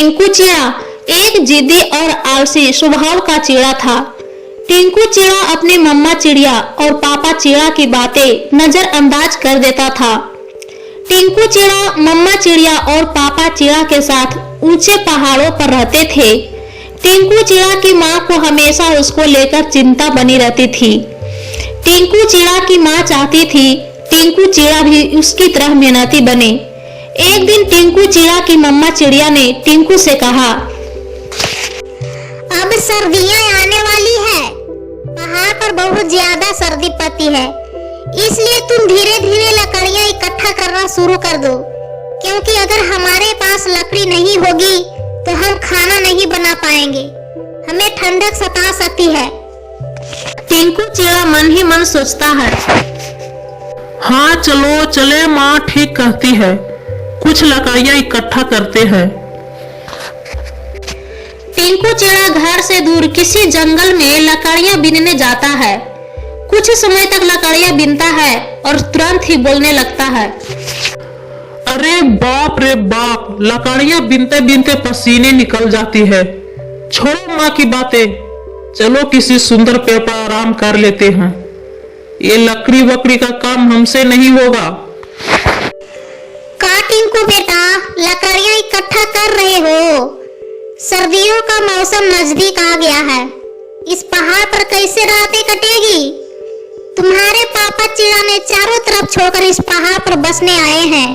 टिंकू चिड़ा एक जिद्दी और आलसी स्वभाव का चिड़ा था। टिंकू चिड़ा अपने मम्मा चिड़िया और पापा चिड़ा की बातें नजरअंदाज कर देता था। टिंकू चिड़ा मम्मा चिड़िया और पापा चिड़ा के साथ ऊंचे पहाड़ों पर रहते थे। टिंकू चिड़ा की माँ को हमेशा उसको लेकर चिंता बनी रहती थी। टिंकू चिड़ा की माँ चाहती थी टिंकू चिड़ा भी उसकी तरह मेहनती बने। एक दिन टिंकू चिड़ा की मम्मा चिड़िया ने टिंकू से कहा, अब सर्दियां आने वाली है, पहाड़ पर बहुत ज्यादा सर्दी पड़ती है, इसलिए तुम धीरे धीरे लकड़ियां इकट्ठा करना शुरू कर दो, क्योंकि अगर हमारे पास लकड़ी नहीं होगी तो हम खाना नहीं बना पाएंगे, हमें ठंडक सता सकती है। टिंकू चिड़ा मन ही मन सोचता है, हाँ चलो चले, माँ ठीक कहती है, कुछ लकड़ियाँ इकट्ठा करते हैं। टिंकू चिड़ा घर से दूर किसी जंगल में लकड़ियां बीनने जाता है। कुछ समय तक लकड़ियां बीनता है और तुरंत ही बोलने लगता है, अरे बाप रे बाप, लकड़ियाँ बीनते बीनते पसीने निकल जाती है। छोड़ो माँ की बातें, चलो किसी सुंदर पेड़ पर आराम कर लेते हैं। ये लकड़ी वकड़ी का काम हमसे नहीं होगा। का टिंकू बेटा, लकड़ियां इकट्ठा कर रहे हो? सर्दियों का मौसम नजदीक आ गया है, इस पहाड़ पर कैसे रातें कटेगी? तुम्हारे पापा चिड़ा ने चारों तरफ छोड़कर इस पहाड़ पर बसने आए हैं,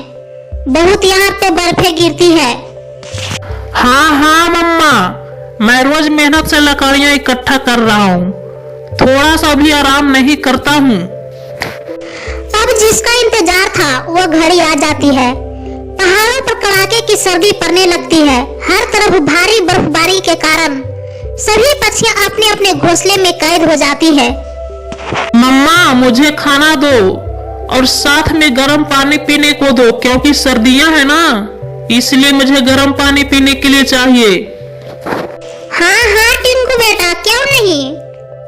बहुत यहाँ पे बर्फे गिरती है। हाँ हाँ मम्मा, मैं रोज मेहनत से लकड़ियाँ इकट्ठा कर रहा हूँ, थोड़ा सा भी आराम नहीं करता हूँ। अब जिसका इंतजार था वो घड़ी आ जाती है। पहाड़ों पर कड़ाके की सर्दी पड़ने लगती है। हर तरफ भारी बर्फबारी के कारण सभी पक्षियां अपने अपने घोंसले में कैद हो जाती है। मम्मा मुझे खाना दो और साथ में गर्म पानी पीने को दो, क्योंकि सर्दियां है ना, इसलिए मुझे गर्म पानी पीने के लिए चाहिए। हाँ हाँ टिंकू बेटा, क्यों नहीं,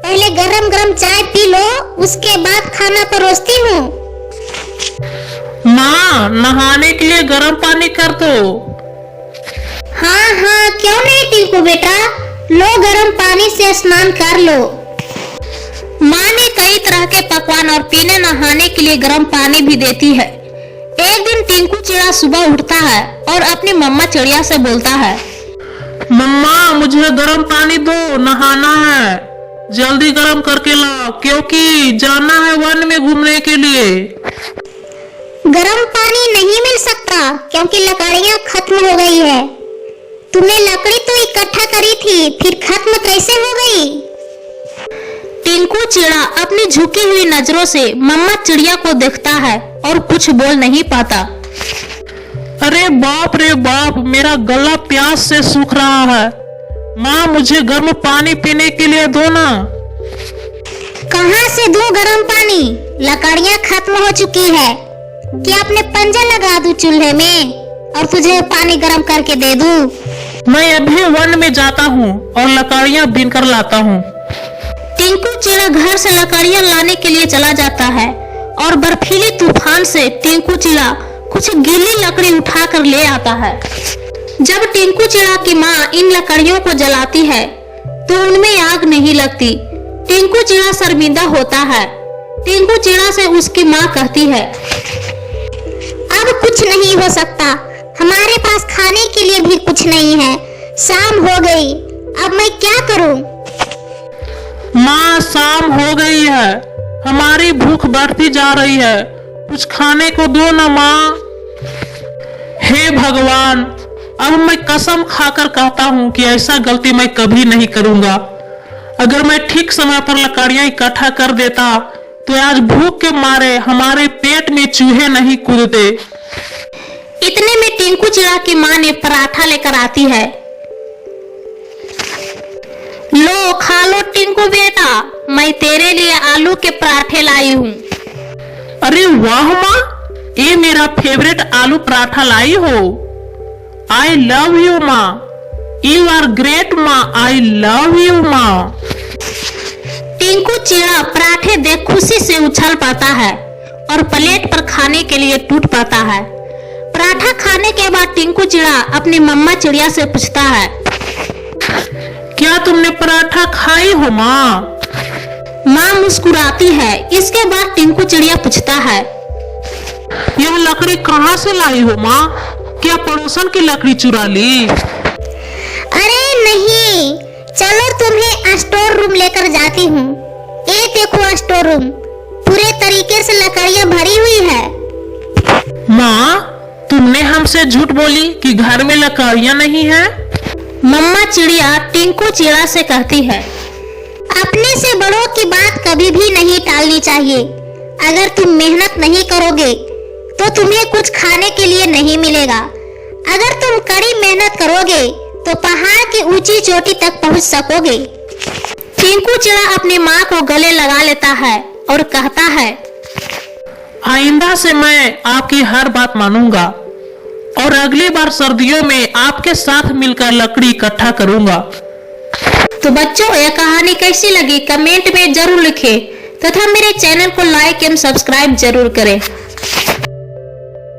पहले गरम गरम चाय पी लो, उसके बाद खाना परोसती हूँ। माँ नहाने के लिए गर्म पानी कर दो। हाँ हाँ क्यों नहीं टिंकू बेटा, लो गरम पानी से स्नान कर लो। माँ ने कई तरह के पकवान और पीने नहाने के लिए गर्म पानी भी देती है। एक दिन टिंकू चिड़ा सुबह उठता है और अपनी मम्मा चिड़िया से बोलता है, मम्मा मुझे गर्म पानी दो, नहाना है, जल्दी गर्म करके लाओ, क्योंकि जाना है वन में घूमने के लिए। गरम पानी नहीं मिल सकता क्योंकि लकड़ियाँ खत्म हो गई है। तुमने लकड़ी तो इकट्ठा करी थी, फिर खत्म कैसे हो गई? टिंकू चिड़ा अपनी झुकी हुई नजरों से मम्मा चिड़िया को देखता है और कुछ बोल नहीं पाता। अरे बाप रे बाप, मेरा गला प्यास से सूख रहा है, माँ मुझे गर्म पानी पीने के लिए दो ना। कहाँ से दूं गरम पानी, लकड़ियाँ खत्म हो चुकी है। क्या अपने पंजा लगा दूं चूल्हे में और तुझे पानी गर्म करके दे दूं? मैं अभी वन में जाता हूँ और लकड़ियाँ बीन कर लाता हूँ। टिंकू चिड़ा घर से लकड़ियां लाने के लिए चला जाता है और बर्फीली तूफान से टिंकू चिड़ा कुछ गीली लकड़ी उठाकर ले आता है। जब टिंकू चिड़ा की माँ इन लकड़ियों को जलाती है तो उनमें आग नहीं लगती। टिंकू चिड़ा शर्मिंदा होता है। टिंकू चिड़ा से उसकी माँ कहती है, अब कुछ नहीं हो सकता, हमारे पास खाने के लिए भी कुछ नहीं है, शाम हो गई, अब मैं क्या करूं? माँ शाम हो गई है, हमारी भूख बढ़ती जा रही है, कुछ खाने को दो ना माँ। हे भगवान, अब मैं कसम खाकर कहता हूँ कि ऐसा गलती मैं कभी नहीं करूंगा। अगर मैं ठीक समय पर लकड़ियाँ इकट्ठा कर देता तो आज भूख के मारे हमारे पेट में चूहे नहीं कूदते। इतने में टिंकू चिड़ा की माँ ने पराठा लेकर आती है। लो खा लो टिंकू बेटा, मैं तेरे लिए आलू के पराठे लाई हूँ। अरे वाह माँ, ये मेरा फेवरेट आलू पराठा लाई हो। आई लव यू माँ, यू आर ग्रेट माँ, आई लव यू माँ। टिंकू चिड़ा पराठे देख खुशी से उछल पड़ता है और प्लेट पर खाने के लिए टूट पड़ता है। पराठा खाने के बाद टिंकू चिड़ा अपनी मम्मा चिड़िया से पूछता है, क्या तुमने पराठा खाई हो माँ? माँ मुस्कुराती है। इसके बाद टिंकू चिड़िया पूछता है, यह लकड़ी कहाँ से लाई हो माँ? क्या पड़ोसन की लकड़ी चुरा ली? अरे नहीं, चलो तुम्हें स्टोर रूम लेकर जाती हूँ। ये देखो स्टोर रूम, पूरे तरीके से लकड़ियाँ भरी हुई है। माँ, तुमने हमसे झूठ बोली कि घर में लकड़ियाँ नहीं है। मम्मा चिड़िया टिंकू चिड़ा से कहती है, अपने से बड़ों की बात कभी भी नहीं टालनी चाहिए। अगर तुम मेहनत नहीं करोगे तो तुम्हें कुछ खाने के लिए नहीं मिलेगा। अगर तुम कड़ी मेहनत करोगे तो पहाड़ की ऊंची चोटी तक पहुंच सकोगे। टिंकू चिड़ा अपनी माँ को गले लगा लेता है और कहता है, आइंदा से मैं आपकी हर बात मानूंगा और अगली बार सर्दियों में आपके साथ मिलकर लकड़ी इकट्ठा करूंगा। तो बच्चों, यह कहानी कैसी लगी कमेंट में जरूर लिखें तथा मेरे चैनल को लाइक एवं सब्सक्राइब जरूर करें।